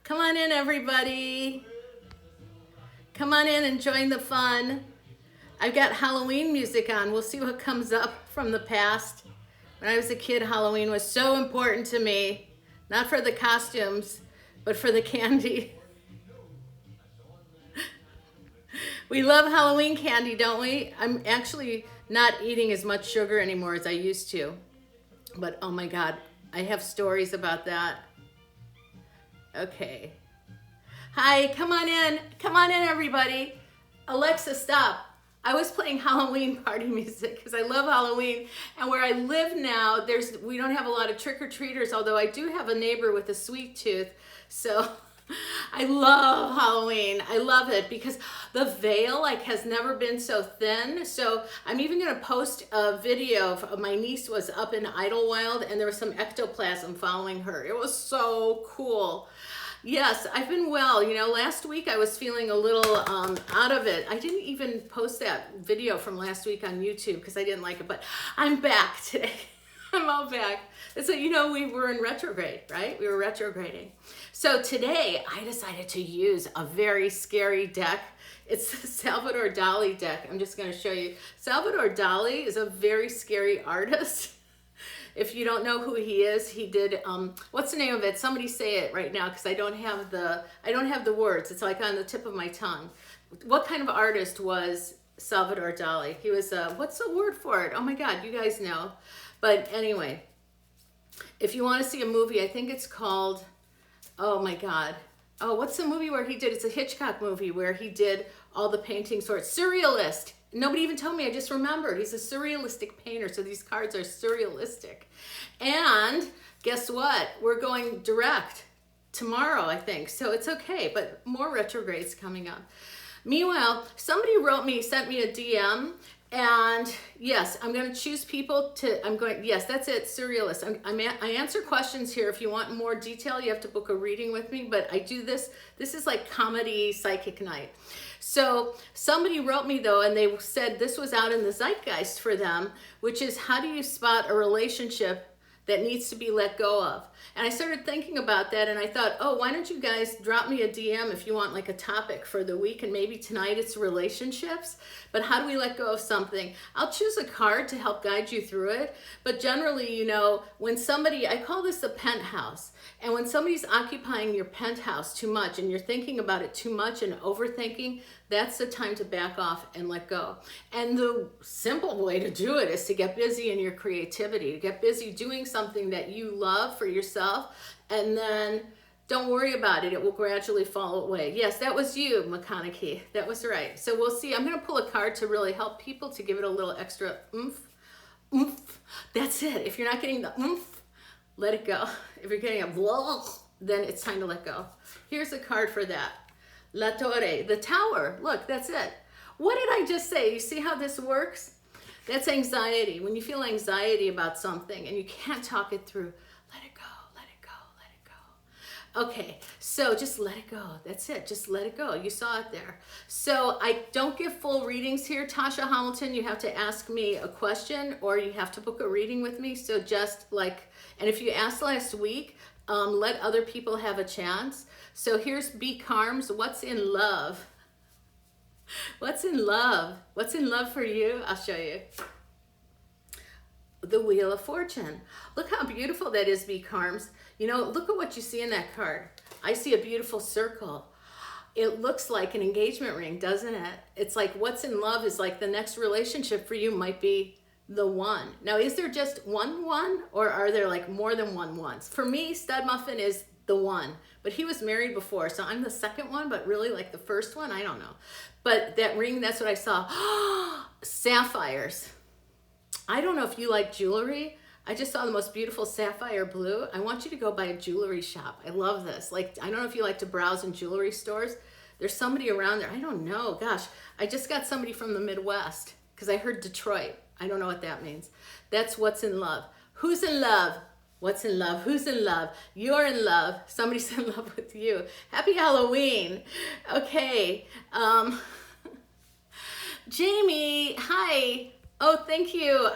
Come on in, everybody. Come on in and join the fun. I've got Halloween music on. We'll see what comes up from the past. When I was a kid, Halloween was so important to me. Not for the costumes, but for the candy. We love Halloween candy, don't we? I'm actually not eating as much sugar anymore as I used to. But oh my God, I have stories about that. Okay. Hi, come on in. Come on in, everybody. Alexa, stop. I was playing Halloween party music because I love Halloween. And where I live now, we don't have a lot of trick-or-treaters, although I do have a neighbor with a sweet tooth. So I love Halloween. I love it because the veil has never been so thin. So I'm even going to post a video of my niece was up in Idlewild and there was some ectoplasm following her. It was so cool. Yes, I've been well. You know, last week I was feeling a little out of it. I didn't even post that video from last week on YouTube because I didn't like it, but I'm back today. I'm all back. And so, you know, we were in retrograde, right? We were retrograding. So today I decided to use a very scary deck. It's the Salvador Dali deck. I'm just going to show you. Salvador Dali is a very scary artist. If you don't know who he is, he did, what's the name of it? Somebody say it right now because I don't have the words. It's like on the tip of my tongue. What kind of artist was Salvador Dali? He was, what's the word for it? Oh my God, you guys know. But anyway, if you want to see a movie, I think it's called, oh my God. Oh, what's the movie where he did? It's a Hitchcock movie where he did all the paintings for it. Surrealist. Nobody even told me, I just remembered. He's a surrealistic painter, so these cards are surrealistic. And guess what? We're going direct tomorrow, I think, so it's okay, but more retrogrades coming up. Meanwhile, somebody sent me a DM, and yes, I'm going to choose people yes, that's it, surrealist. I answer questions here. If you want more detail, you have to book a reading with me, but I do this is like comedy psychic night. So somebody wrote me though, and they said this was out in the zeitgeist for them, which is how do you spot a relationship that needs to be let go of? And I started thinking about that and I thought, oh, why don't you guys drop me a DM if you want like a topic for the week, and maybe tonight it's relationships, but how do we let go of something? I'll choose a card to help guide you through it. But generally, you know, when somebody, I call this the penthouse, and when somebody's occupying your penthouse too much and you're thinking about it too much and overthinking, that's the time to back off and let go. And the simple way to do it is to get busy in your creativity, to get busy doing something that you love for yourself, and then don't worry about it. It will gradually fall away. Yes, that was you, McConaughey. That was right. So we'll see. I'm going to pull a card to really help people to give it a little extra oomph. Oomph. That's it. If you're not getting the oomph, let it go. If you're getting a blah, then it's time to let go. Here's a card for that. La Torre, the tower. Look, that's it. What did I just say? You see how this works? That's anxiety. When you feel anxiety about something and you can't talk it through, let it go, let it go, let it go. Okay, so just let it go. That's it. Just let it go. You saw it there. So I don't give full readings here, Tasha Hamilton. You have to ask me a question or you have to book a reading with me. So just like, and if you asked last week, let other people have a chance. So here's B. Carms. What's in love? What's in love? What's in love for you? I'll show you. The Wheel of Fortune. Look how beautiful that is, B. Carms. You know, look at what you see in that card. I see a beautiful circle. It looks like an engagement ring, doesn't it? It's like what's in love is like the next relationship for you might be the one. Now, is there just one, or are there like more than one ones? For me, Stud Muffin is the one, but he was married before, so I'm the second one, but really like the first one, I don't know. But that ring, that's what I saw. Sapphires. I don't know if you like jewelry. I just saw the most beautiful sapphire blue. I want you to go by a jewelry shop. I love this. Like, I don't know if you like to browse in jewelry stores. There's somebody around there. I don't know. Gosh, I just got somebody from the Midwest because I heard Detroit. I don't know what that means. That's what's in love. Who's in love? What's in love? Who's in love? You're in love. Somebody's in love with you. Happy Halloween. Okay. Jamie, hi. Oh, thank you.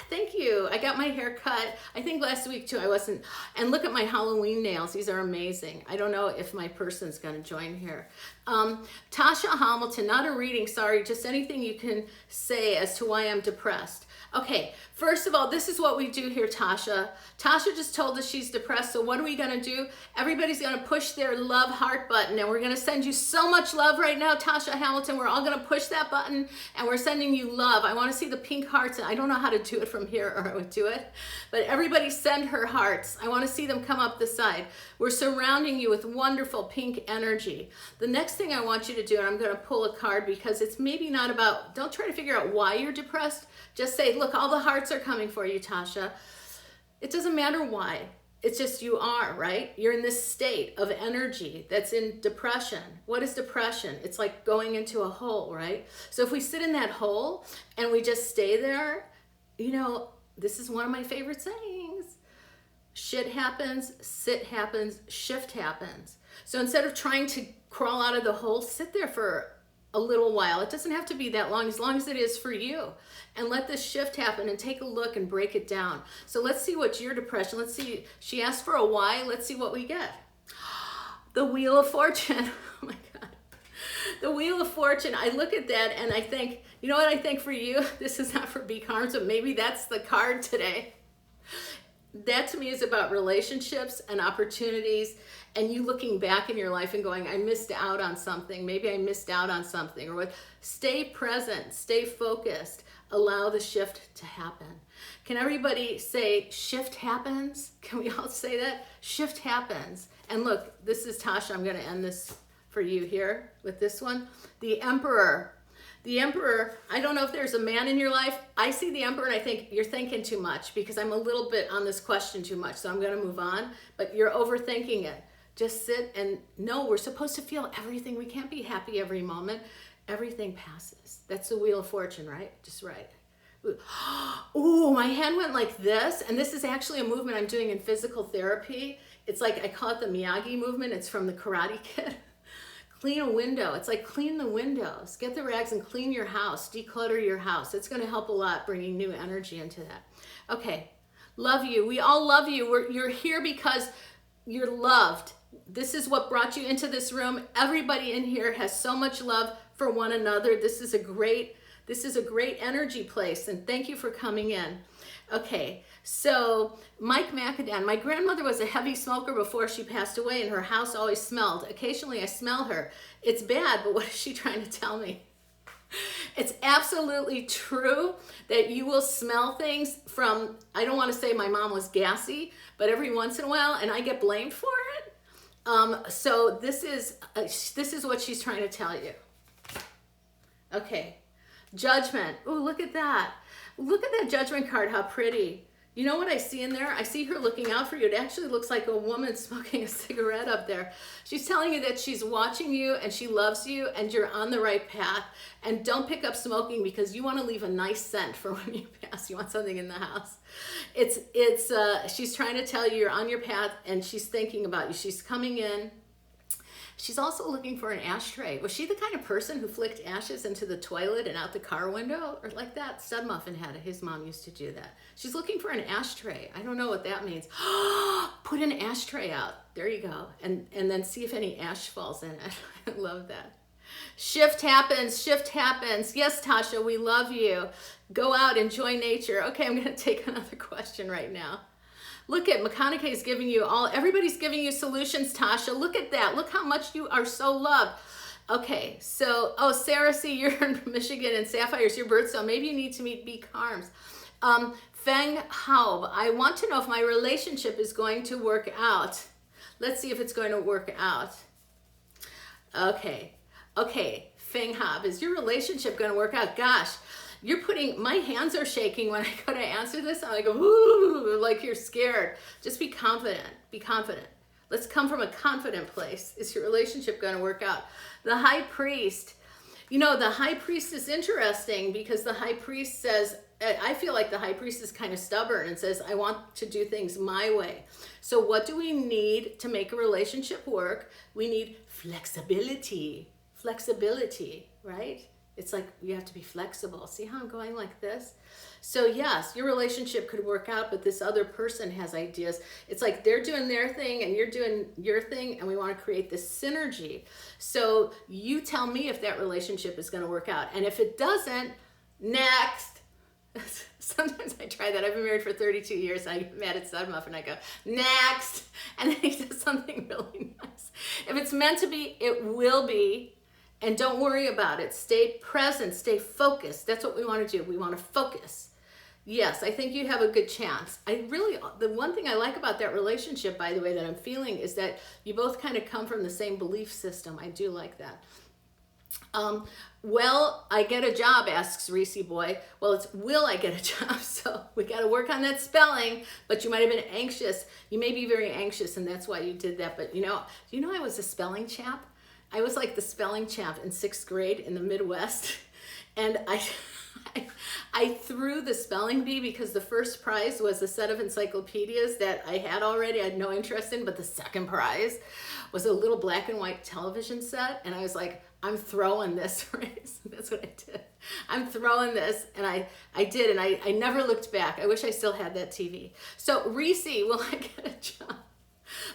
Thank you. I got my hair cut. I think last week too. I wasn't. And look at my Halloween nails. These are amazing. I don't know if my person's going to join here. Tasha Hamilton, not a reading. Sorry, just anything you can say as to why I'm depressed. Okay, first of all, this is what we do here, Tasha. Tasha just told us she's depressed, so what are we gonna do? Everybody's gonna push their love heart button, and we're gonna send you so much love right now, Tasha Hamilton. We're all gonna push that button, and we're sending you love. I wanna see the pink hearts, and I don't know how to do it from here, or I would do it, but everybody send her hearts. I wanna see them come up the side. We're surrounding you with wonderful pink energy. The next thing I want you to do, and I'm gonna pull a card because it's maybe not about, don't try to figure out why you're depressed. Just say, look, all the hearts are coming for you, Tasha. It doesn't matter why. It's just you are, right? You're in this state of energy that's in depression. What is depression? It's like going into a hole, right? So if we sit in that hole and we just stay there, you know, this is one of my favorite sayings. Shit happens, sit happens, shift happens. So instead of trying to crawl out of the hole, sit there for a little while. It doesn't have to be that long as it is for you. And let this shift happen and take a look and break it down. So let's see what's your depression. Let's see, she asked for a why. Let's see what we get. The Wheel of Fortune. Oh my God. The Wheel of Fortune. I look at that and I think, you know what I think for you? This is not for big harms, but maybe that's the card today. That to me is about relationships and opportunities and you looking back in your life and going, I missed out on something. Maybe I missed out on something. Or what? Stay present, stay focused, allow the shift to happen. Can everybody say shift happens? Can we all say that? Shift happens. And look, this is Tasha. I'm going to end this for you here with this one. The Emperor. The Emperor, I don't know if there's a man in your life. I see the Emperor and I think you're thinking too much because I'm a little bit on this question too much. So I'm going to move on, but you're overthinking it. Just sit and know we're supposed to feel everything. We can't be happy every moment. Everything passes. That's the Wheel of Fortune, right? Just right. Ooh, my hand went like this. And this is actually a movement I'm doing in physical therapy. It's like, I call it the Miyagi movement. It's from the Karate Kid. Clean a window. It's like clean the windows. Get the rags and clean your house. Declutter your house. It's going to help a lot bringing new energy into that. Okay. Love you. We all love you. You're here because you're loved. This is what brought you into this room. Everybody in here has so much love for one another. This is a great energy place. And thank you for coming in. Okay, so Mike Macadam, my grandmother was a heavy smoker before she passed away and her house always smelled. Occasionally I smell her. It's bad, but what is she trying to tell me? It's absolutely true that you will smell things from, I don't want to say my mom was gassy, but every once in a while, and I get blamed for it. So this is what she's trying to tell you. Okay, Judgment. Oh, look at that. Look at that Judgment card, how pretty. You know what I see in there? I see her looking out for you. It actually looks like a woman smoking a cigarette up there. She's telling you that she's watching you and she loves you and you're on the right path. And don't pick up smoking because you want to leave a nice scent for when you pass. You want something in the house. She's trying to tell you you're on your path and she's thinking about you. She's coming in. She's also looking for an ashtray. Was she the kind of person who flicked ashes into the toilet and out the car window? Or like that? Stud Muffin had it. His mom used to do that. She's looking for an ashtray. I don't know what that means. Put an ashtray out. There you go. And then see if any ash falls in it. I love that. Shift happens. Shift happens. Yes, Tasha, we love you. Go out, enjoy nature. Okay, I'm going to take another question right now. Look at McConaughey is giving you everybody's giving you solutions, Tasha. Look at that. Look how much you are so loved. Okay, so, Sarah C., you're in Michigan and Sapphire's your birthstone. Maybe you need to meet Beak Harms. Feng Hao, I want to know if my relationship is going to work out. Let's see if it's going to work out. Okay, Feng Hao, is your relationship going to work out? Gosh. My hands are shaking when I go to answer this. I'm like, ooh, like you're scared. Just be confident. Be confident. Let's come from a confident place. Is your relationship going to work out? The High Priest. You know, the High Priest is interesting because the High Priest says, I feel like the High Priest is kind of stubborn and says, I want to do things my way. So what do we need to make a relationship work? We need flexibility. Flexibility, right? It's like you have to be flexible. See how I'm going like this? So yes, your relationship could work out, but this other person has ideas. It's like they're doing their thing and you're doing your thing, and we want to create this synergy. So you tell me if that relationship is going to work out. And if it doesn't, next. Sometimes I try that. I've been married for 32 years and I get mad at Sudmuff and I go, next. And then he does something really nice. If it's meant to be, it will be. And don't worry about it. Stay present, stay focused. That's what we want to do. We want to focus. Yes, I think you have a good chance. The one thing I like about that relationship, by the way, that I'm feeling is that you both kind of come from the same belief system. I do like that. Well, I get a job, asks Reese Boy. Well, it's will I get a job? So we got to work on that spelling, but you might have been anxious. You may be very anxious and that's why you did that. But you know I was a spelling champ? I was like the spelling champ in 6th grade in the Midwest. And I threw the spelling bee because the first prize was a set of encyclopedias that I had already. I had no interest in, but the second prize was a little black and white television set. And I was like, I'm throwing this race. That's what I did. I'm throwing this. And I did. And I never looked back. I wish I still had that TV. So Reese, will I get a job?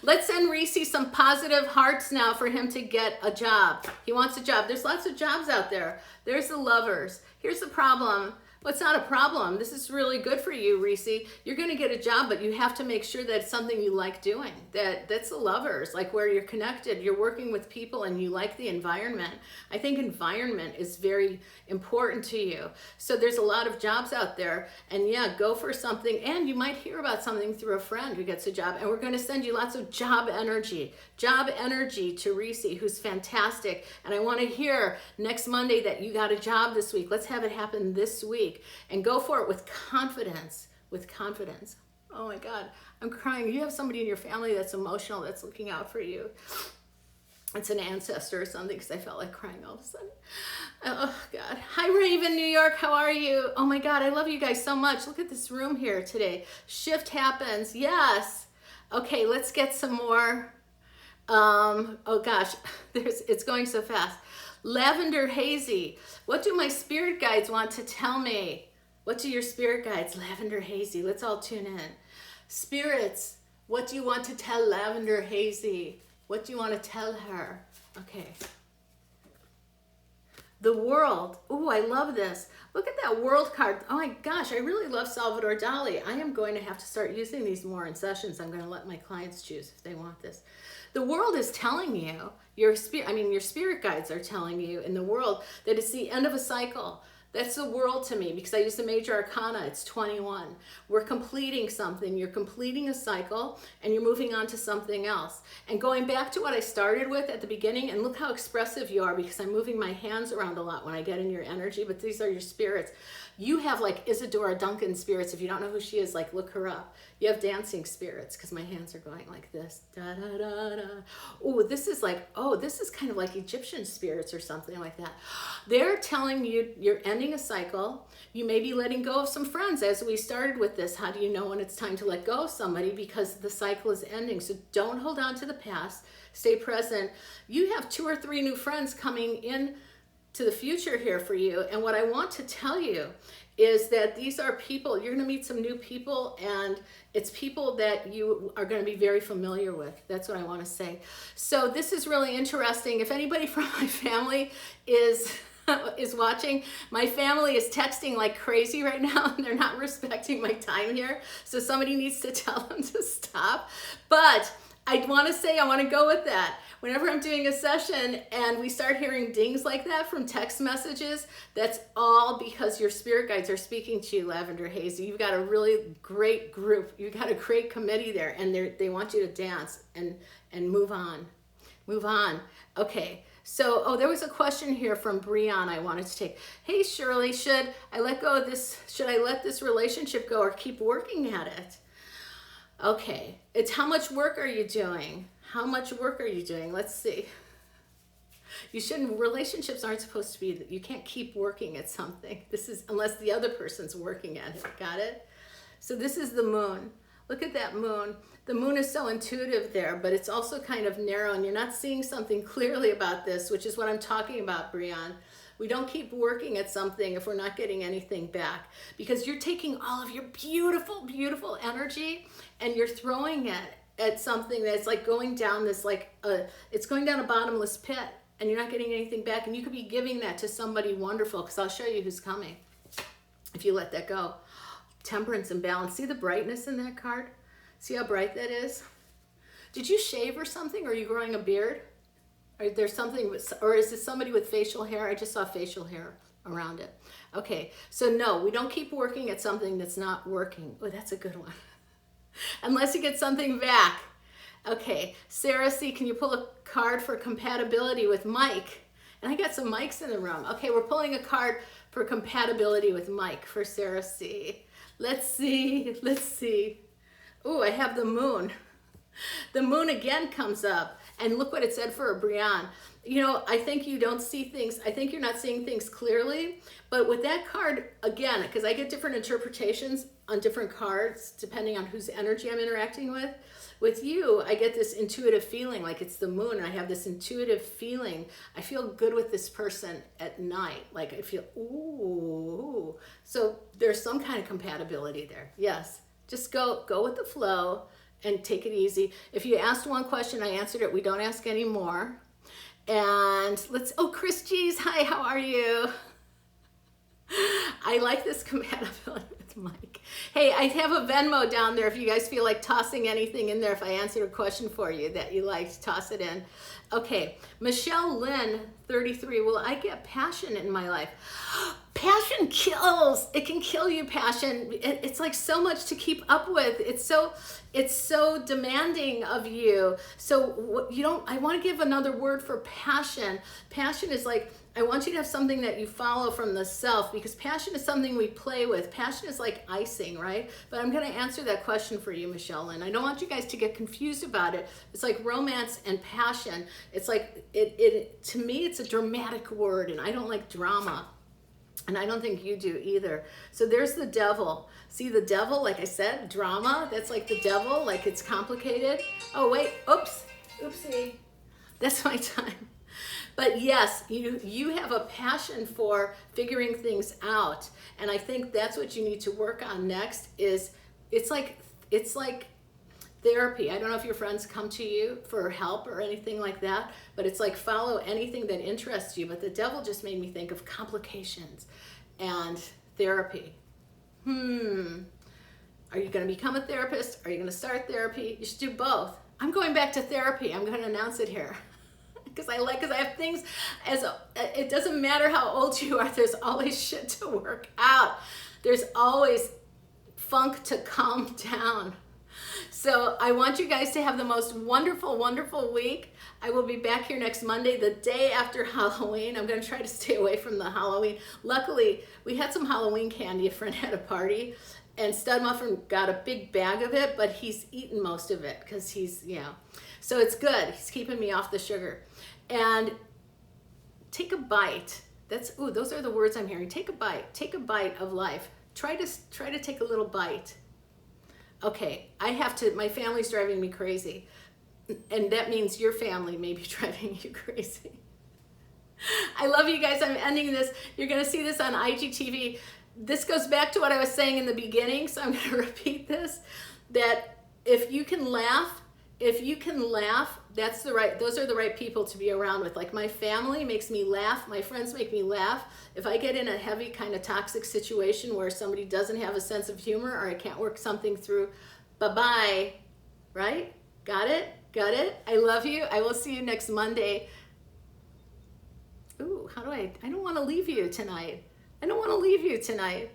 Let's send Reese some positive hearts now for him to get a job. He wants a job. There's lots of jobs out there. There's the lovers. Here's the problem. Well, it's not a problem. This is really good for you, Reese. You're going to get a job, but you have to make sure that it's something you like doing. That's the lovers, like where you're connected. You're working with people and you like the environment. I think environment is very important to you. So there's a lot of jobs out there. And yeah, go for something. And you might hear about something through a friend who gets a job. And we're going to send you lots of job energy to Reese, who's fantastic. And I want to hear next Monday that you got a job this week. Let's have it happen this week. And go for it with confidence, Oh my God, I'm crying. You have somebody in your family that's emotional, that's looking out for you. It's an ancestor or something, because I felt like crying all of a sudden. Oh God. Hi Raven, New York, how are you? Oh my God, I love you guys so much. Look at this room here today. Shift happens, yes. Okay, let's get some more. Oh gosh, it's going so fast. Lavender Hazy, what do my spirit guides want to tell me? What do your spirit guides? Lavender Hazy, let's all tune in. Spirits, what do you want to tell Lavender Hazy? What do you want to tell her? Okay. The World, ooh, I love this. Look at that World card. Oh my gosh, I really love Salvador Dali. I am going to have to start using these more in sessions. I'm going to let my clients choose if they want this. The World is telling you, your spirit guides are telling you in the World that it's the end of a cycle. That's the World to me, because I use the major arcana. It's 21. We're completing something. You're completing a cycle and you're moving on to something else. And going back to what I started with at the beginning, and look how expressive you are, because I'm moving my hands around a lot when I get in your energy, but these are your spirits. You have like Isadora Duncan spirits. If you don't know who she is, like look her up. You have dancing spirits, because my hands are going like this. Da, da, da, da. Oh, this is kind of like Egyptian spirits or something like that. They're telling you you're ending a cycle. You may be letting go of some friends, as we started with this. How do you know when it's time to let go of somebody? Because the cycle is ending. So don't hold on to the past. Stay present. You have 2 or 3 new friends coming in to the future here for you. And what I want to tell you is that these are people, you're going to meet some new people, and it's people that you are going to be very familiar with. That's what I want to say. So this is really interesting. If anybody from my family is watching, my family is texting like crazy right now, and they're not respecting my time here. So somebody needs to tell them to stop. But I want to go with that. Whenever I'm doing a session and we start hearing dings like that from text messages, that's all because your spirit guides are speaking to you, Lavender Hazy. You've got a really great group. You've got a great committee there, and they want you to dance and move on. Move on. Okay. So, there was a question here from Breon I wanted to take. Hey, Shirley, should I let go of this? Should I let this relationship go or keep working at it? Okay. It's how much work are you doing? How much work are you doing? Let's see. Relationships aren't supposed to be that you can't keep working at something. This is unless the other person's working at it. Got it? So this is the moon. Look at that moon. The moon is so intuitive there, but it's also kind of narrow, and you're not seeing something clearly about this, which is what I'm talking about, Breon. We don't keep working at something if we're not getting anything back, because you're taking all of your beautiful, beautiful energy and you're throwing it at something that's like going down this, it's going down a bottomless pit, and you're not getting anything back. And you could be giving that to somebody wonderful, because I'll show you who's coming if you let that go. Temperance and balance. See the brightness in that card? See how bright that is? Did you shave or something? Or are you growing a beard? Or there's something, or is this somebody with facial hair? I just saw facial hair around it. Okay, so no, we don't keep working at something that's not working. Oh, that's a good one. Unless you get something back. Okay, Sarah C., can you pull a card for compatibility with Mike? And I got some Mikes in the room. Okay, we're pulling a card for compatibility with Mike for Sarah C. Let's see, let's see. Oh, I have the moon. The moon again comes up. And look what it said for Brianne. You know, I think you don't see things, I think you're not seeing things clearly. But with that card, again, because I get different interpretations on different cards, depending on whose energy I'm interacting with. With you, I get this intuitive feeling, like it's the moon, and I have this intuitive feeling. I feel good with this person at night. Like I feel, ooh. So there's some kind of compatibility there. Yes, just go with the flow and take it easy. If you asked one question, I answered it. We don't ask any more. And Chris G's, hi, how are you? I like this compatibility with Mike. Hey, I have a Venmo down there if you guys feel like tossing anything in there. If I answered a question for you that you liked, toss it in. Okay, Michelle Lynn, 33. Will I get passion in my life? Passion kills. It can kill you, passion. It's like so much to keep up with. It's so demanding of you. So I want to give another word for passion. Passion is like, I want you to have something that you follow from the self, because passion is something we play with. Passion is like icing, right? But I'm going to answer that question for you, Michelle, and I don't want you guys to get confused about it. It's like romance and passion. It's like, to me, it's a dramatic word, and I don't like drama. And I don't think you do either. So there's the devil. See the devil, like I said, drama, that's like the devil, like it's complicated. Oh wait, oops, oopsie. That's my time. But yes, you have a passion for figuring things out. And I think that's what you need to work on next is, it's like therapy. I don't know if your friends come to you for help or anything like that, but it's like follow anything that interests you. But the devil just made me think of complications and therapy. Are you going to become a therapist? Are you going to start therapy? You should do both. I'm going back to therapy. I'm going to announce it here. Because I have things, it doesn't matter how old you are, there's always shit to work out. There's always funk to calm down. So I want you guys to have the most wonderful, wonderful week. I will be back here next Monday, the day after Halloween. I'm going to try to stay away from the Halloween. Luckily, we had some Halloween candy. A friend had a party, and Stud Muffin got a big bag of it, but he's eaten most of it because so it's good. He's keeping me off the sugar. And take a bite. Those are the words I'm hearing. Take a bite. Take a bite of life. Try to take a little bite. Okay, my family's driving me crazy. And that means your family may be driving you crazy. I love you guys. I'm ending this. You're going to see this on IGTV. This goes back to what I was saying in the beginning, so I'm going to repeat this, that if you can laugh, those are the right people to be around with. Like my family makes me laugh. My friends make me laugh. If I get in a heavy kind of toxic situation where somebody doesn't have a sense of humor or I can't work something through, bye-bye, right? Got it? Got it? I love you. I will see you next Monday. Ooh, I don't want to leave you tonight. I don't want to leave you tonight.